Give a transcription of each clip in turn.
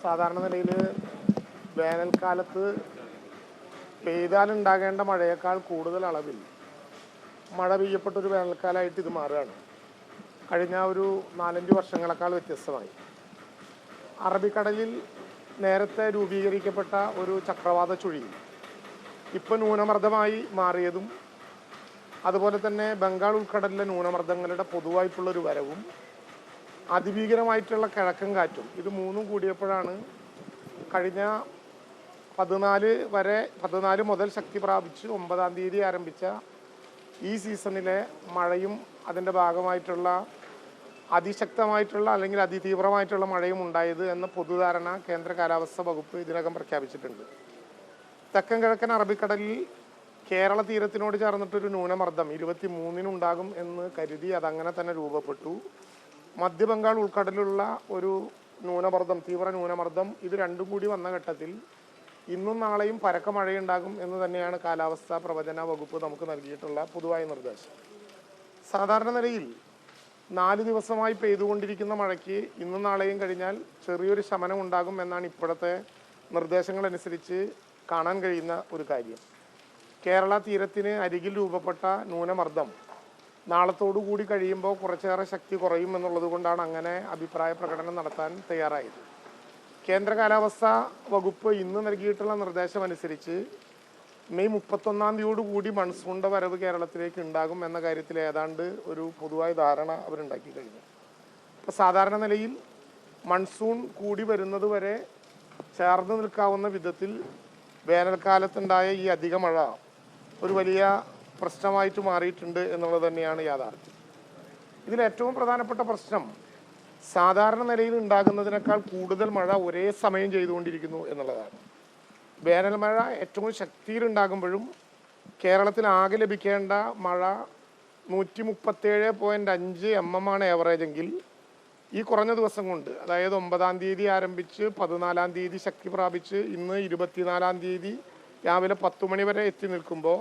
സാധാരണ നിലയിൽ വേനൽക്കാലത്ത് പെയ്താലുണ്ടാകേണ്ട മഴയേക്കാൾ കൂടുതൽ അളവിൽ മഴ പെയ്യപ്പെട്ടൊരു വേനൽക്കാലമായിട്ട് ഇത് മാറുകയാണ്. കഴിഞ്ഞ ഒരു 4-5 വർഷങ്ങളെക്കാൾ വ്യത്യസ്തമായി അറബിക്കടലിൽ നേരത്തെ രൂപീകരിക്കപ്പെട്ട ഒരു ചക്രവാത ചുഴി ഇപ്പോൾ ന്യൂനമർദ്ദമായി മാറിയതും, അതുപോലെ തന്നെ ബംഗാൾ ഉൾക്കടലിലെ ന്യൂനമർദ്ദങ്ങളുടെ പൊതുവായിട്ടുള്ളൊരു വരവും അതിഭീകരമായിട്ടുള്ള കിഴക്കൻ കാറ്റും, ഇത് മൂന്നും കൂടിയപ്പോഴാണ് കഴിഞ്ഞ 14 മുതൽ ശക്തി പ്രാപിച്ച് 9-ാം തീയതി ആരംഭിച്ച ഈ സീസണിലെ മഴയും അതിൻ്റെ ഭാഗമായിട്ടുള്ള അതിശക്തമായിട്ടുള്ള അല്ലെങ്കിൽ അതിതീവ്രമായിട്ടുള്ള മഴയും ഉണ്ടായത് എന്ന പൊതുധാരണ കേന്ദ്ര കാലാവസ്ഥാ വകുപ്പ് ഇതിനകം പ്രഖ്യാപിച്ചിട്ടുണ്ട്. തെക്കൻ കിഴക്കൻ അറബിക്കടലിൽ കേരള തീരത്തിനോട് ചേർന്നിട്ടൊരു ന്യൂനമർദ്ദം 23-നുണ്ടാകും എന്ന് കരുതി അതങ്ങനെ തന്നെ രൂപപ്പെട്ടു. മധ്യബംഗാൾ ഉൾക്കടലിലുള്ള ഒരു ന്യൂനമർദ്ദം, തീവ്ര ന്യൂനമർദ്ദം, ഇത് രണ്ടും കൂടി വന്ന ഘട്ടത്തിൽ ഇന്നും നാളെയും പരക്ക മഴയുണ്ടാകും എന്ന് തന്നെയാണ് കാലാവസ്ഥാ പ്രവചന വകുപ്പ് നമുക്ക് നൽകിയിട്ടുള്ള പൊതുവായ നിർദ്ദേശം. സാധാരണ നിലയിൽ 4 ദിവസമായി പെയ്തുകൊണ്ടിരിക്കുന്ന മഴയ്ക്ക് ഇന്നും നാളെയും കഴിഞ്ഞാൽ ചെറിയൊരു ശമനം ഉണ്ടാകും എന്നാണ് ഇപ്പോഴത്തെ നിർദ്ദേശങ്ങളനുസരിച്ച് കാണാൻ കഴിയുന്ന ഒരു കാര്യം. കേരള തീരത്തിന് അരികിൽ രൂപപ്പെട്ട ന്യൂനമർദ്ദം നാളത്തോടുകൂടി കഴിയുമ്പോൾ കുറച്ചേറെ ശക്തി കുറയും എന്നുള്ളത് കൊണ്ടാണ് അങ്ങനെ അഭിപ്രായ പ്രകടനം നടത്താൻ തയ്യാറായത്. കേന്ദ്ര കാലാവസ്ഥാ വകുപ്പ് ഇന്ന് നൽകിയിട്ടുള്ള നിർദ്ദേശമനുസരിച്ച് മെയ് 31-ാം തീയതിയോടുകൂടി മൺസൂണിൻ്റെ വരവ് കേരളത്തിലേക്ക് ഉണ്ടാകും എന്ന കാര്യത്തിൽ ഏതാണ്ട് ഒരു പൊതുവായ ധാരണ അവരുണ്ടാക്കി കഴിഞ്ഞു. അപ്പോൾ സാധാരണ നിലയിൽ മൺസൂൺ കൂടി വരുന്നത് വരെ ചേർന്ന് നിൽക്കാവുന്ന വിധത്തിൽ വേനൽക്കാലത്തുണ്ടായ ഈ അധിക മഴ ഒരു വലിയ പ്രശ്നമായിട്ട് മാറിയിട്ടുണ്ട് എന്നുള്ളത് തന്നെയാണ് യാഥാർത്ഥ്യം. ഇതിൽ ഏറ്റവും പ്രധാനപ്പെട്ട പ്രശ്നം സാധാരണ നിലയിൽ ഉണ്ടാകുന്നതിനേക്കാൾ കൂടുതൽ മഴ ഒരേ സമയം ചെയ്തുകൊണ്ടിരിക്കുന്നു എന്നുള്ളതാണ്. വേനൽ മഴ ഏറ്റവും ശക്തിയിലുണ്ടാകുമ്പോഴും കേരളത്തിൽ ആകെ ലഭിക്കേണ്ട മഴ 137.5 mm ആണ് ഏവറേജ് എങ്കിൽ ഈ കുറഞ്ഞ ദിവസം കൊണ്ട്, അതായത് 9-ാം തീയതി ആരംഭിച്ച് 14-ാം തീയതി ശക്തി പ്രാപിച്ച് ഇന്ന് 24-ാം തീയതി രാവിലെ 10 മണി വരെ എത്തി നിൽക്കുമ്പോൾ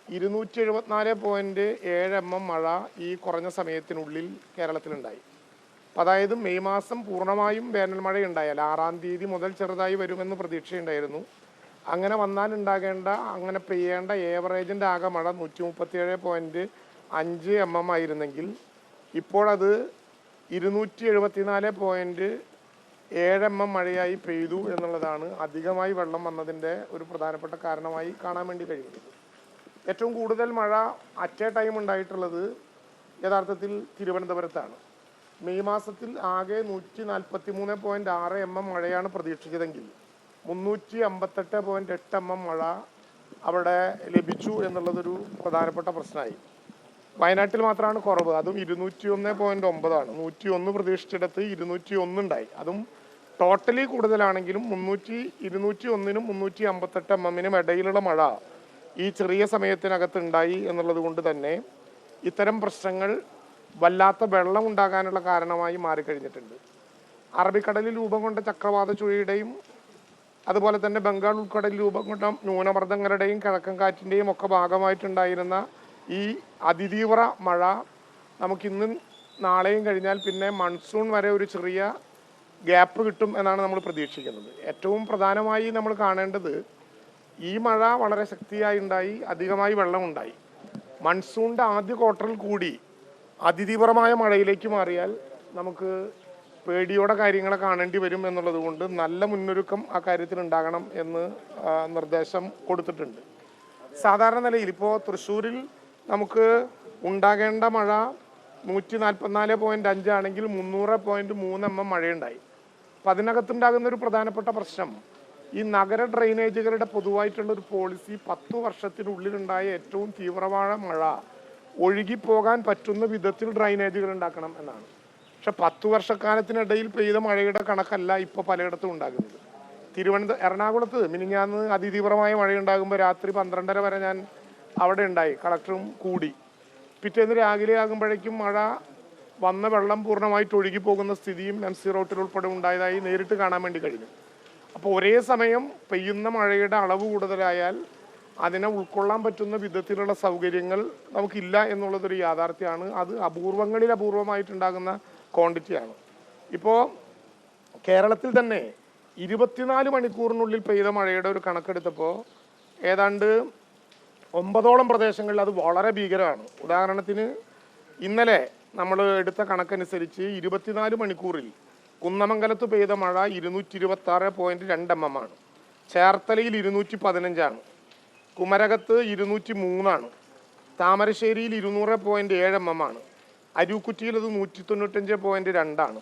274.7 mm മഴ ഈ കുറഞ്ഞ സമയത്തിനുള്ളിൽ കേരളത്തിലുണ്ടായി. അതായത് മെയ് മാസം പൂർണ്ണമായും വേനൽ മഴ ഉണ്ടായാൽ 6-ാം തീയതി മുതൽ ചെറുതായി വരുമെന്ന് പ്രതീക്ഷയുണ്ടായിരുന്നു. അങ്ങനെ വന്നാൽ ഉണ്ടാകേണ്ട, അങ്ങനെ പെയ്യേണ്ട ഏവറേജിൻ്റെ ആകെ മഴ 137.5 mm ആയിരുന്നെങ്കിൽ ഇപ്പോഴത് 274.7 mm മഴയായി പെയ്തു എന്നുള്ളതാണ് അധികമായി വെള്ളം വന്നതിൻ്റെ ഒരു പ്രധാനപ്പെട്ട കാരണമായി കാണാൻ വേണ്ടി കഴിയുന്നത്. ഏറ്റവും കൂടുതൽ മഴ അറ്റ് എ ടൈം ഉണ്ടായിട്ടുള്ളത് യഥാർത്ഥത്തിൽ തിരുവനന്തപുരത്താണ്. മെയ് മാസത്തിൽ ആകെ 143.6 mm മഴയാണ് പ്രതീക്ഷിച്ചതെങ്കിൽ 358.8 mm മഴ അവിടെ ലഭിച്ചു എന്നുള്ളതൊരു പ്രധാനപ്പെട്ട പ്രശ്നമായി. വയനാട്ടിൽ മാത്രമാണ് കുറവ്, അതും 201.9 ആണ്. 101 പ്രതീക്ഷിച്ചിടത്ത് 201 ഉണ്ടായി. അതും ടോട്ടലി കൂടുതലാണെങ്കിലും 201-നും 358 mm ഇടയിലുള്ള മഴ ഈ ചെറിയ സമയത്തിനകത്ത് ഉണ്ടായി എന്നുള്ളത് കൊണ്ട് തന്നെ ഇത്തരം പ്രശ്നങ്ങൾ വല്ലാത്ത വെള്ളം ഉണ്ടാകാനുള്ള കാരണമായി മാറിക്കഴിഞ്ഞിട്ടുണ്ട്. അറബിക്കടലിൽ രൂപം കൊണ്ട ചക്രവാത ചുഴിയുടെയും അതുപോലെ തന്നെ ബംഗാൾ ഉൾക്കടലിൽ രൂപം കൊണ്ട ന്യൂനമർദ്ദങ്ങളുടെയും കിഴക്കൻ കാറ്റിൻ്റെയും ഒക്കെ ഭാഗമായിട്ടുണ്ടായിരുന്ന ഈ അതിതീവ്ര മഴ നമുക്കിന്നും നാളെയും കഴിഞ്ഞാൽ പിന്നെ മൺസൂൺ വരെ ഒരു ചെറിയ ഗ്യാപ്പ് കിട്ടും എന്നാണ് നമ്മൾ പ്രതീക്ഷിക്കുന്നത്. ഏറ്റവും പ്രധാനമായി നമ്മൾ കാണേണ്ടത് ഈ മഴ വളരെ ശക്തിയായി ഉണ്ടായി, അധികമായി വെള്ളമുണ്ടായി. മൺസൂണിൻ്റെ ആദ്യ ക്വാർട്ടറിൽ കൂടി അതിതീവ്രമായ മഴയിലേക്ക് മാറിയാൽ നമുക്ക് പേടിയോടെ കാര്യങ്ങളെ കാണേണ്ടി വരും എന്നുള്ളത് കൊണ്ട് നല്ല മുന്നൊരുക്കം ആ കാര്യത്തിൽ ഉണ്ടാകണം എന്ന് നിർദ്ദേശം കൊടുത്തിട്ടുണ്ട്. സാധാരണ നിലയിൽ ഇപ്പോൾ തൃശ്ശൂരിൽ നമുക്ക് ഉണ്ടാകേണ്ട മഴ 144.5 ആണെങ്കിൽ 300.3 mm മഴയുണ്ടായി. അപ്പം അതിനകത്തുണ്ടാകുന്ന ഒരു പ്രധാനപ്പെട്ട പ്രശ്നം ഈ നഗര ഡ്രെയിനേജുകളുടെ പൊതുവായിട്ടുള്ളൊരു പോളിസി 10 വർഷത്തിനുള്ളിലുണ്ടായ ഏറ്റവും തീവ്രമായ മഴ ഒഴുകിപ്പോകാൻ പറ്റുന്ന വിധത്തിൽ ഡ്രൈനേജുകൾ ഉണ്ടാക്കണം എന്നാണ്. പക്ഷെ 10 വർഷക്കാലത്തിനിടയിൽ പെയ്ത മഴയുടെ കണക്കല്ല ഇപ്പോൾ പലയിടത്തും ഉണ്ടാകുന്നത്. എറണാകുളത്ത് മിനിഞ്ഞാന്ന് അതിതീവ്രമായ മഴയുണ്ടാകുമ്പോൾ രാത്രി 12:30 വരെ ഞാൻ അവിടെ ഉണ്ടായി, കളക്ടറും കൂടി. പിറ്റേന്ന് രാവിലെ ആകുമ്പോഴേക്കും മഴ വന്ന വെള്ളം പൂർണ്ണമായിട്ട് ഒഴുകിപ്പോകുന്ന സ്ഥിതിയും MC റോട്ടിൽ ഉൾപ്പെടെ ഉണ്ടായതായി നേരിട്ട് കാണാൻ വേണ്ടി കഴിഞ്ഞു. അപ്പോൾ ഒരേ സമയം പെയ്യുന്ന മഴയുടെ അളവ് കൂടുതലായാൽ അതിനെ ഉൾക്കൊള്ളാൻ പറ്റുന്ന വിധത്തിലുള്ള സൗകര്യങ്ങൾ നമുക്കില്ല എന്നുള്ളതൊരു യാഥാർത്ഥ്യമാണ്. അത് അപൂർവങ്ങളിൽ അപൂർവമായിട്ടുണ്ടാകുന്ന ക്വാണ്ടിറ്റിയാണ്. ഇപ്പോൾ കേരളത്തിൽ തന്നെ 24 മണിക്കൂറിനുള്ളിൽ പെയ്ത മഴയുടെ ഒരു കണക്കെടുത്തപ്പോൾ ഏതാണ്ട് 9ഓളം പ്രദേശങ്ങളിൽ അത് വളരെ ഭീകരമാണ്. ഉദാഹരണത്തിന് ഇന്നലെ നമ്മൾ എടുത്ത കണക്കനുസരിച്ച് 24 മണിക്കൂറിൽ കുന്നമംഗലത്ത് പെയ്ത മഴ 226.2 mm ആണ്. ചേർത്തലയിൽ 215 കുമരകത്ത് 203 താമരശ്ശേരിയിൽ 200.7 mm ആണ്. അരൂക്കുറ്റിയിൽ അത് 195.2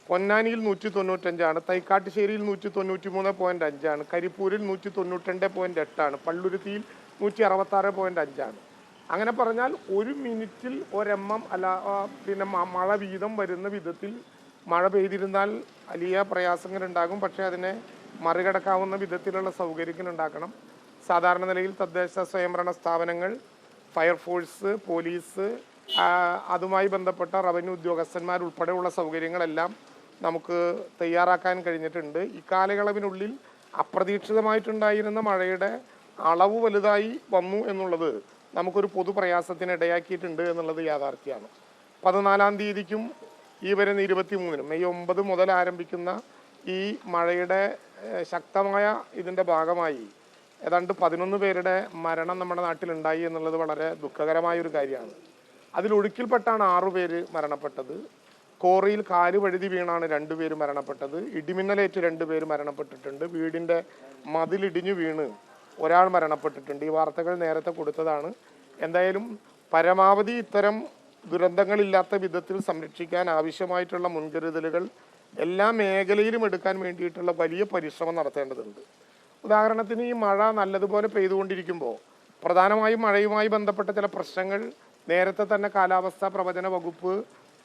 പൊന്നാനിയിൽ 195 തൈക്കാട്ടുശ്ശേരിയിൽ 193.5 കരിപ്പൂരിൽ 192.8 പള്ളുരുത്തിയിൽ 166.5 അങ്ങനെ പറഞ്ഞാൽ ഒരു മിനിറ്റിൽ 1 mm അല്ല പിന്നെ മഴ വീതം വരുന്ന വിധത്തിൽ മഴ പെയ്തിരുന്നാൽ വലിയ പ്രയാസങ്ങളുണ്ടാകും. പക്ഷേ അതിനെ മറികടക്കാവുന്ന വിധത്തിലുള്ള സൗകര്യങ്ങൾ ഉണ്ടാക്കണം. സാധാരണ നിലയിൽ തദ്ദേശ സ്വയംഭരണ സ്ഥാപനങ്ങൾ, ഫയർഫോഴ്സ്, പോലീസ്, അതുമായി ബന്ധപ്പെട്ട റവന്യൂ ഉദ്യോഗസ്ഥന്മാർ ഉൾപ്പെടെയുള്ള സൗകര്യങ്ങളെല്ലാം നമുക്ക് തയ്യാറാക്കാൻ കഴിഞ്ഞിട്ടുണ്ട്. ഇക്കാലയളവിനുള്ളിൽ അപ്രതീക്ഷിതമായിട്ടുണ്ടായിരുന്ന മഴയുടെ അളവ് വലുതായി വന്നു എന്നുള്ളത് നമുക്കൊരു പൊതുപ്രയാസത്തിന് ഇടയാക്കിയിട്ടുണ്ട് എന്നുള്ളത് യാഥാർത്ഥ്യമാണ്. 14-ാം തീയതിക്കും ഈ വരുന്ന 23-നും മെയ് 9 മുതൽ ആരംഭിക്കുന്ന ഈ മഴയുടെ ശക്തമായ ഇതിൻ്റെ ഭാഗമായി ഏതാണ്ട് 11 പേരുടെ മരണം നമ്മുടെ നാട്ടിലുണ്ടായി എന്നുള്ളത് വളരെ ദുഃഖകരമായൊരു കാര്യമാണ്. അതിലൊഴുക്കിൽപ്പെട്ടാണ് 6 പേര് മരണപ്പെട്ടത്. കോറിയിൽ കാല് വഴുതി വീണാണ് 2 പേര് മരണപ്പെട്ടത്. ഇടിമിന്നലേറ്റ് 2 പേര് മരണപ്പെട്ടിട്ടുണ്ട്. വീടിൻ്റെ മതിലിടിഞ്ഞു വീണ് ഒരാൾ മരണപ്പെട്ടിട്ടുണ്ട്. ഈ വാർത്തകൾ നേരത്തെ കൊടുത്തതാണ്. എന്തായാലും പരമാവധി ഇത്തരം ദുരന്തങ്ങളില്ലാത്ത വിധത്തിൽ സംരക്ഷിക്കാൻ ആവശ്യമായിട്ടുള്ള മുൻകരുതലുകൾ എല്ലാ മേഖലയിലും എടുക്കാൻ വേണ്ടിയിട്ടുള്ള വലിയ പരിശ്രമം നടത്തേണ്ടതുണ്ട്. ഉദാഹരണത്തിന് ഈ മഴ നല്ലതുപോലെ പെയ്തുകൊണ്ടിരിക്കുമ്പോൾ പ്രധാനമായും മഴയുമായി ബന്ധപ്പെട്ട ചില പ്രശ്നങ്ങൾ നേരത്തെ തന്നെ കാലാവസ്ഥാ പ്രവചന വകുപ്പ്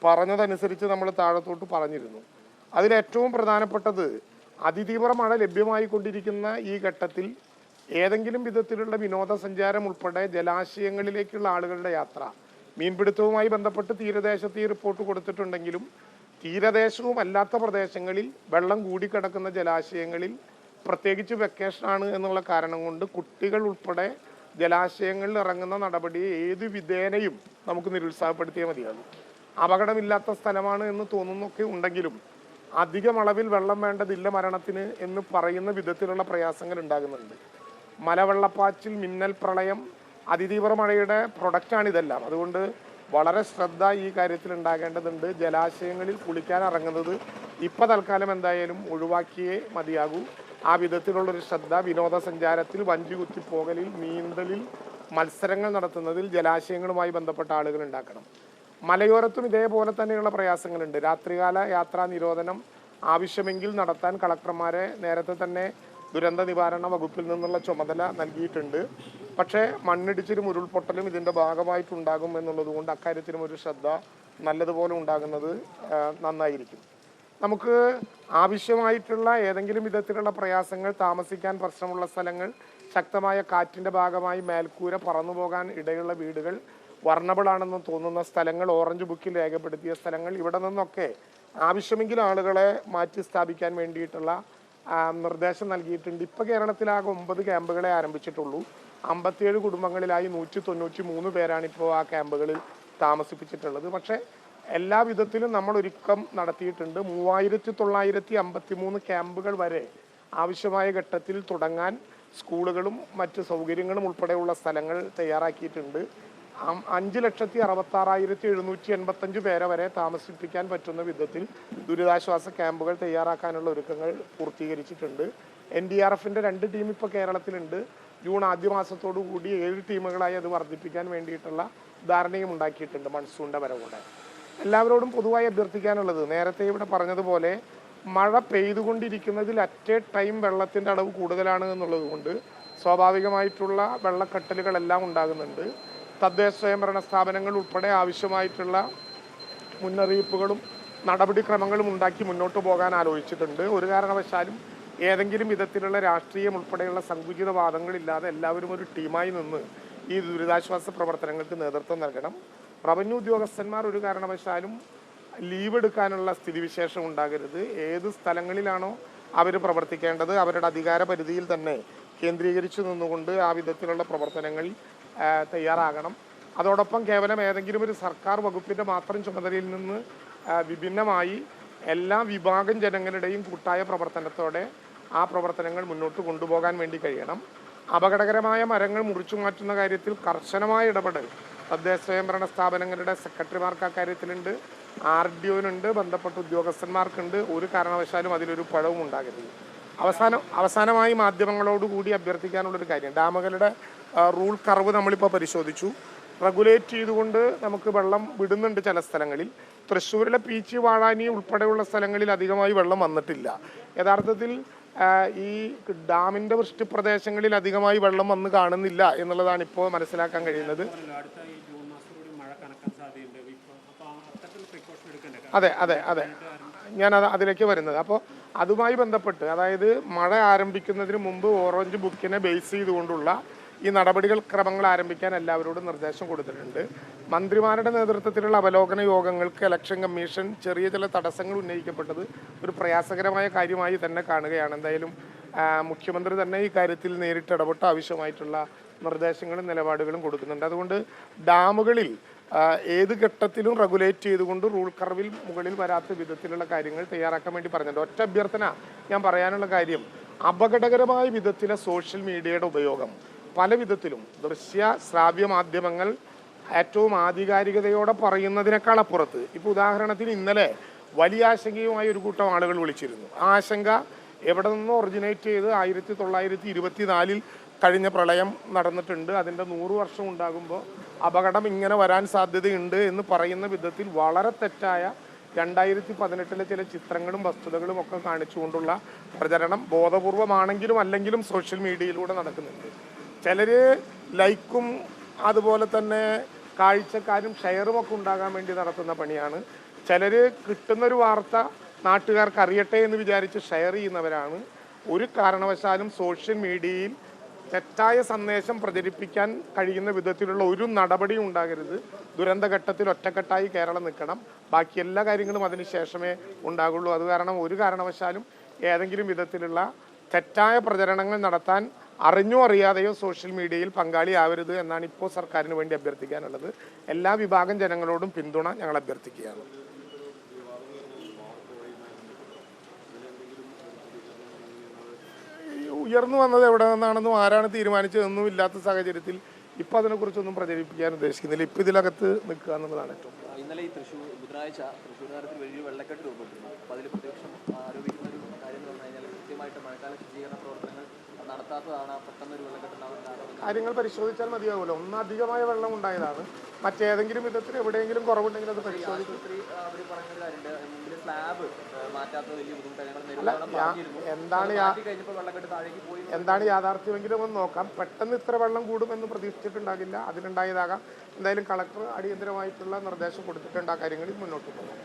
പറഞ്ഞതനുസരിച്ച് നമ്മൾ താഴത്തോട്ട് പറഞ്ഞിരുന്നു. അതിലേറ്റവും പ്രധാനപ്പെട്ടത് അതിതീവ്ര മഴ ലഭ്യമായിക്കൊണ്ടിരിക്കുന്ന ഈ ഘട്ടത്തിൽ ഏതെങ്കിലും വിധത്തിലുള്ള വിനോദസഞ്ചാരം ഉൾപ്പെടെ ജലാശയങ്ങളിലേക്കുള്ള ആളുകളുടെ യാത്ര, മീൻപിടുത്തവുമായി ബന്ധപ്പെട്ട് തീരദേശത്ത് ഈ റിപ്പോർട്ട് കൊടുത്തിട്ടുണ്ടെങ്കിലും തീരദേശവും അല്ലാത്ത പ്രദേശങ്ങളിൽ വെള്ളം കൂടിക്കിടക്കുന്ന ജലാശയങ്ങളിൽ പ്രത്യേകിച്ച് വെക്കേഷനാണ് എന്നുള്ള കാരണം കൊണ്ട് കുട്ടികൾ ഉൾപ്പെടെ ജലാശയങ്ങളിൽ ഇറങ്ങുന്ന നടപടിയെ ഏത് വിധേനയും നമുക്ക് നിരുത്സാഹപ്പെടുത്തിയേ മതിയാകും. അപകടമില്ലാത്ത സ്ഥലമാണ് എന്ന് തോന്നുന്നൊക്കെ ഉണ്ടെങ്കിലും അധികം അളവിൽ വെള്ളം വേണ്ടതില്ല മരണത്തിന് എന്ന് പറയുന്ന വിധത്തിലുള്ള പ്രയാസങ്ങൾ ഉണ്ടാകുന്നുണ്ട്. മലവെള്ളപ്പാച്ചിൽ, മിന്നൽ പ്രളയം, അതിതീവ്ര മഴയുടെ പ്രൊഡക്റ്റാണിതെല്ലാം. അതുകൊണ്ട് വളരെ ശ്രദ്ധ ഈ കാര്യത്തിൽ ഉണ്ടാകേണ്ടതുണ്ട്. ജലാശയങ്ങളിൽ കുളിക്കാൻ ഇറങ്ങുന്നത് ഇപ്പം തൽക്കാലം എന്തായാലും ഒഴിവാക്കിയേ മതിയാകൂ. ആ വിധത്തിലുള്ളൊരു ശ്രദ്ധ വിനോദസഞ്ചാരത്തിൽ, വഞ്ചി കുത്തിപ്പോകലിൽ, നീന്തലിൽ, മത്സരങ്ങൾ നടത്തുന്നതിൽ ജലാശയങ്ങളുമായി ബന്ധപ്പെട്ട ആളുകൾ ഉണ്ടാക്കണം. മലയോരത്തും ഇതേപോലെ തന്നെയുള്ള പ്രയാസങ്ങളുണ്ട്. രാത്രികാല യാത്രാ നിരോധനം ആവശ്യമെങ്കിൽ നടത്താൻ കളക്ടർമാരെ നേരത്തെ തന്നെ ദുരന്ത നിവാരണ വകുപ്പിൽ നിന്നുള്ള ചുമതല നൽകിയിട്ടുണ്ട്. പക്ഷേ മണ്ണിടിച്ചിലും ഉരുൾപൊട്ടലും ഇതിൻ്റെ ഭാഗമായിട്ടുണ്ടാകും എന്നുള്ളത് കൊണ്ട് അക്കാര്യത്തിലും ഒരു ശ്രദ്ധ നല്ലതുപോലെ ഉണ്ടാകുന്നത് നന്നായിരിക്കും. നമുക്ക് ആവശ്യമായിട്ടുള്ള ഏതെങ്കിലും വിധത്തിലുള്ള പ്രയാസങ്ങൾ, താമസിക്കാൻ പ്രശ്നമുള്ള സ്ഥലങ്ങൾ, ശക്തമായ കാറ്റിൻ്റെ ഭാഗമായി മേൽക്കൂര പറന്നു പോകാൻ ഇടയുള്ള വീടുകൾ, വർണബിളാണെന്ന് തോന്നുന്ന സ്ഥലങ്ങൾ, ഓറഞ്ച് ബുക്കിൽ രേഖപ്പെടുത്തിയ സ്ഥലങ്ങൾ, ഇവിടെ നിന്നൊക്കെ ആവശ്യമെങ്കിൽ ആളുകളെ മാറ്റി സ്ഥാപിക്കാൻ വേണ്ടിയിട്ടുള്ള നിർദ്ദേശം നൽകിയിട്ടുണ്ട്. ഇപ്പോൾ കേരളത്തിലാകെ 9 ക്യാമ്പുകളെ ആരംഭിച്ചിട്ടുള്ളൂ. 57 കുടുംബങ്ങളിലായി 193 പേരാണിപ്പോൾ ആ ക്യാമ്പുകളിൽ താമസിപ്പിച്ചിട്ടുള്ളത്. പക്ഷേ എല്ലാ വിധത്തിലും നമ്മൾ ഒരുക്കം നടത്തിയിട്ടുണ്ട്. 3953 ക്യാമ്പുകൾ വരെ ആവശ്യമായ ഘട്ടത്തിൽ തുടങ്ങാൻ സ്കൂളുകളും മറ്റ് സൗകര്യങ്ങളും ഉൾപ്പെടെയുള്ള സ്ഥലങ്ങൾ തയ്യാറാക്കിയിട്ടുണ്ട്. 5,66,785 പേരെ വരെ താമസിപ്പിക്കാൻ പറ്റുന്ന വിധത്തിൽ ദുരിതാശ്വാസ ക്യാമ്പുകൾ തയ്യാറാക്കാനുള്ള ഒരുക്കങ്ങൾ പൂർത്തീകരിച്ചിട്ടുണ്ട്. NDRFൻ്റെ 2 ടീം ഇപ്പോൾ കേരളത്തിലുണ്ട്. ജൂൺ ആദ്യ മാസത്തോടു കൂടി 7 ടീമുകളായി അത് വർദ്ധിപ്പിക്കാൻ വേണ്ടിയിട്ടുള്ള ധാരണയും ഉണ്ടാക്കിയിട്ടുണ്ട് മൺസൂണിൻ്റെ വരവോടെ. എല്ലാവരോടും പൊതുവായി അഭ്യർത്ഥിക്കാനുള്ളത്, നേരത്തെ ഇവിടെ പറഞ്ഞതുപോലെ മഴ പെയ്തുകൊണ്ടിരിക്കുന്നതിൽ അറ്റ് എ ടൈം വെള്ളത്തിൻ്റെ അളവ് കൂടുതലാണ് എന്നുള്ളത് കൊണ്ട് സ്വാഭാവികമായിട്ടുള്ള വെള്ളക്കെട്ടലുകളെല്ലാം ഉണ്ടാകുന്നുണ്ട്. തദ്ദേശ സ്വയംഭരണ സ്ഥാപനങ്ങൾ ഉൾപ്പെടെ ആവശ്യമായിട്ടുള്ള മുന്നറിയിപ്പുകളും നടപടിക്രമങ്ങളും ഉണ്ടാക്കി മുന്നോട്ട് പോകാൻ ആലോചിച്ചിട്ടുണ്ട്. ഒരു കാരണവശാലും ഏതെങ്കിലും വിധത്തിലുള്ള രാഷ്ട്രീയം ഉൾപ്പെടെയുള്ള സങ്കുചിത വാദങ്ങളില്ലാതെ എല്ലാവരും ഒരു ടീമായി നിന്ന് ഈ ദുരിതാശ്വാസ പ്രവർത്തനങ്ങൾക്ക് നേതൃത്വം നൽകണം. റവന്യൂ ഉദ്യോഗസ്ഥന്മാർ ഒരു കാരണവശാലും ലീവ് എടുക്കാനുള്ള സ്ഥിതിവിശേഷം ഉണ്ടാകരുത്. ഏത് സ്ഥലങ്ങളിലാണോ അവർ പ്രവർത്തിക്കേണ്ടത് അവരുടെ അധികാര പരിധിയിൽ തന്നെ കേന്ദ്രീകരിച്ചു നിന്നുകൊണ്ട് ആ വിധത്തിലുള്ള പ്രവർത്തനങ്ങളിൽ തയ്യാറാകണം. അതോടൊപ്പം കേവലം ഏതെങ്കിലും ഒരു സർക്കാർ വകുപ്പിൻ്റെ മാത്രം ചുമതലയിൽ നിന്ന് വിഭിന്നമായി എല്ലാ വിഭാഗം ജനങ്ങളുടെയും കൂട്ടായ പ്രവർത്തനത്തോടെ ആ പ്രവർത്തനങ്ങൾ മുന്നോട്ട് കൊണ്ടുപോകാൻ വേണ്ടി കഴിയണം. അപകടകരമായ മരങ്ങൾ മുറിച്ചു മാറ്റുന്ന കാര്യത്തിൽ കർശനമായ ഇടപെടൽ തദ്ദേശ സ്വയംഭരണ സ്ഥാപനങ്ങളുടെ സെക്രട്ടറിമാർക്ക് ആ കാര്യത്തിലുണ്ട്, RDOനുണ്ട്, ബന്ധപ്പെട്ട ഉദ്യോഗസ്ഥന്മാർക്കുണ്ട്. ഒരു കാരണവശാലും അതിലൊരു പഴവും ഉണ്ടാകരുത്. അവസാനമായി മാധ്യമങ്ങളോടുകൂടി അഭ്യർത്ഥിക്കാനുള്ളൊരു കാര്യം, ഡാമുകളുടെ റൂൾ കർവ് നമ്മളിപ്പോൾ പരിശോധിച്ചു. റെഗുലേറ്റ് ചെയ്തുകൊണ്ട് നമുക്ക് വെള്ളം വിടുന്നുണ്ട് ചില സ്ഥലങ്ങളിൽ. തൃശ്ശൂരിലെ പീച്ചി, വാഴാനി ഉൾപ്പെടെയുള്ള സ്ഥലങ്ങളിൽ അധികമായി വെള്ളം വന്നിട്ടില്ല. യഥാർത്ഥത്തിൽ ഈ ഡാമിൻ്റെ വൃഷ്ടിപ്രദേശങ്ങളിൽ അധികമായി വെള്ളം വന്ന് കാണുന്നില്ല എന്നുള്ളതാണ് ഇപ്പോൾ മനസ്സിലാക്കാൻ കഴിയുന്നത്. അതെ അതെ അതെ ഞാൻ അതിലേക്ക് വരുന്നത്. അപ്പോൾ അതുമായി ബന്ധപ്പെട്ട്, അതായത് മഴ ആരംഭിക്കുന്നതിന് മുമ്പ് ഓറഞ്ച് ബുക്കിനെ ബേസ് ചെയ്തുകൊണ്ടുള്ള ഈ നടപടികൾ ക്രമങ്ങൾ ആരംഭിക്കാൻ എല്ലാവരോടും നിർദ്ദേശം കൊടുത്തിട്ടുണ്ട്. മന്ത്രിമാരുടെ നേതൃത്വത്തിലുള്ള അവലോകന യോഗങ്ങൾക്ക് ഇലക്ഷൻ കമ്മീഷൻ ചെറിയ ചില തടസ്സങ്ങൾ ഉന്നയിക്കപ്പെട്ടത് ഒരു പ്രയാസകരമായ കാര്യമായി തന്നെ കാണുകയാണ്. എന്തായാലും മുഖ്യമന്ത്രി തന്നെ ഈ കാര്യത്തിൽ നേരിട്ട് ഇടപെട്ട് ആവശ്യമായിട്ടുള്ള നിർദ്ദേശങ്ങളും നിലപാടുകളും കൊടുക്കുന്നുണ്ട്. അതുകൊണ്ട് ഡാമുകളിൽ ഏത് ഘട്ടത്തിലും റെഗുലേറ്റ് ചെയ്തുകൊണ്ട് റൂൾ കർവിൽ മുകളിൽ വരാത്ത വിധത്തിലുള്ള കാര്യങ്ങൾ തയ്യാറാക്കാൻ വേണ്ടി പറഞ്ഞിട്ടുണ്ട്. ഒറ്റ അഭ്യർത്ഥന ഞാൻ പറയാനുള്ള കാര്യം, അപകടകരമായ വിധത്തിലെ സോഷ്യൽ മീഡിയയുടെ ഉപയോഗം പല വിധത്തിലും ദൃശ്യ ശ്രാവ്യ മാധ്യമങ്ങൾ ഏറ്റവും ആധികാരികതയോടെ പറയുന്നതിനേക്കാൾ അപ്പുറത്ത്, ഇപ്പോൾ ഉദാഹരണത്തിന് ഇന്നലെ വലിയ ആശങ്കയുമായി ഒരു കൂട്ടം ആളുകൾ വിളിച്ചിരുന്നു. ആ ആശങ്ക എവിടെ നിന്നോ ഒറിജിനേറ്റ് ചെയ്ത് 1924 കഴിഞ്ഞ പ്രളയം നടന്നിട്ടുണ്ട്, അതിൻ്റെ 100 വർഷം ഉണ്ടാകുമ്പോൾ അപകടം ഇങ്ങനെ വരാൻ സാധ്യതയുണ്ട് എന്ന് പറയുന്ന വിധത്തിൽ വളരെ തെറ്റായ 2018 ചില ചിത്രങ്ങളും വസ്തുതകളും ഒക്കെ കാണിച്ചുകൊണ്ടുള്ള പ്രചരണം ബോധപൂർവമാണെങ്കിലും അല്ലെങ്കിലും സോഷ്യൽ മീഡിയയിലൂടെ നടക്കുന്നുണ്ട്. ചിലർ ലൈക്കും അതുപോലെ തന്നെ കാഴ്ചക്കാരും ഷെയറും ഒക്കെ ഉണ്ടാകാൻ വേണ്ടി നടത്തുന്ന പണിയാണ്. ചിലർ കിട്ടുന്നൊരു വാർത്ത നാട്ടുകാർക്ക് അറിയട്ടെ എന്ന് വിചാരിച്ച് ഷെയർ ചെയ്യുന്നവരാണ്. ഒരു കാരണവശാലും സോഷ്യൽ മീഡിയയിൽ തെറ്റായ സന്ദേശം പ്രചരിപ്പിക്കാൻ കഴിയുന്ന വിധത്തിലുള്ള ഒരു നടപടി ഉണ്ടാകരുത്. ദുരന്തഘട്ടത്തിൽ ഒറ്റക്കെട്ടായി കേരളം നിൽക്കണം. ബാക്കി എല്ലാ കാര്യങ്ങളും അതിന് ശേഷമേ ഉണ്ടാകുള്ളൂ. അത് കാരണം ഒരു കാരണവശാലും ഏതെങ്കിലും വിധത്തിലുള്ള തെറ്റായ പ്രചരണങ്ങൾ നടത്താൻ അറിഞ്ഞോ അറിയാതെയോ സോഷ്യൽ മീഡിയയിൽ പങ്കാളിയാവരുത് എന്നാണ് ഇപ്പോൾ സർക്കാരിന് വേണ്ടി അഭ്യർത്ഥിക്കാനുള്ളത്. എല്ലാ വിഭാഗം ജനങ്ങളോടും പിന്തുണ ഞങ്ങൾ അഭ്യർത്ഥിക്കുകയാണ്. ഉയർന്നു വന്നത് എവിടെ നിന്നാണെന്നും ആരാണ് തീരുമാനിച്ചതെന്നും ഇല്ലാത്ത സാഹചര്യത്തിൽ ഇപ്പം അതിനെക്കുറിച്ചൊന്നും പ്രചരിപ്പിക്കാൻ ഉദ്ദേശിക്കുന്നില്ല. ഇപ്പം ഇതിനകത്ത് നിൽക്കുക എന്നുള്ളതാണ് ഏറ്റവും. ഇന്നലെ ഈ ബുധനാഴ്ച തൃശ്ശൂർ നഗരത്തിൽ വലിയ വെള്ളക്കെട്ട് രൂപപ്പെട്ടിരുന്നു. അപ്പോൾ അതിൽ പ്രതിപക്ഷം ആരോപിക്കുന്ന ഒരു കാര്യം എന്ന് പറഞ്ഞു കഴിഞ്ഞാൽ കൃത്യമായിട്ട് മഴക്കാല ശുചീകരണ പ്രവർത്തനങ്ങൾ നടത്താത്തതാണ് പെട്ടെന്നൊരു വെള്ളക്കെട്ടുണ്ടാകുന്ന കാര്യങ്ങൾ പരിശോധിച്ചാൽ മതിയാവുമല്ലോ. ഒന്നധികമായ വെള്ളം ഉണ്ടായതാണ്, മറ്റേതെങ്കിലും വിധത്തിൽ എവിടെയെങ്കിലും കുറവുണ്ടെങ്കിൽ അത് പരിശോധിക്കും. അവർ പറഞ്ഞൊരു കാര്യമുണ്ട്, മുമ്പിൽ സ്ലാബ് മാറ്റാത്ത വലിയ എന്താണ് യാഥാർത്ഥ്യമെങ്കിലും ഒന്ന് നോക്കാം. പെട്ടെന്ന് ഇത്ര വെള്ളം കൂടുമെന്ന് പ്രതീക്ഷിച്ചിട്ടുണ്ടാകില്ല, അതിനുണ്ടായതാകാം. എന്തായാലും കളക്ടർ അടിയന്തരമായിട്ടുള്ള നിർദ്ദേശം കൊടുത്തിട്ടുണ്ട് ആ കാര്യങ്ങളിൽ മുന്നോട്ട് പോകാം.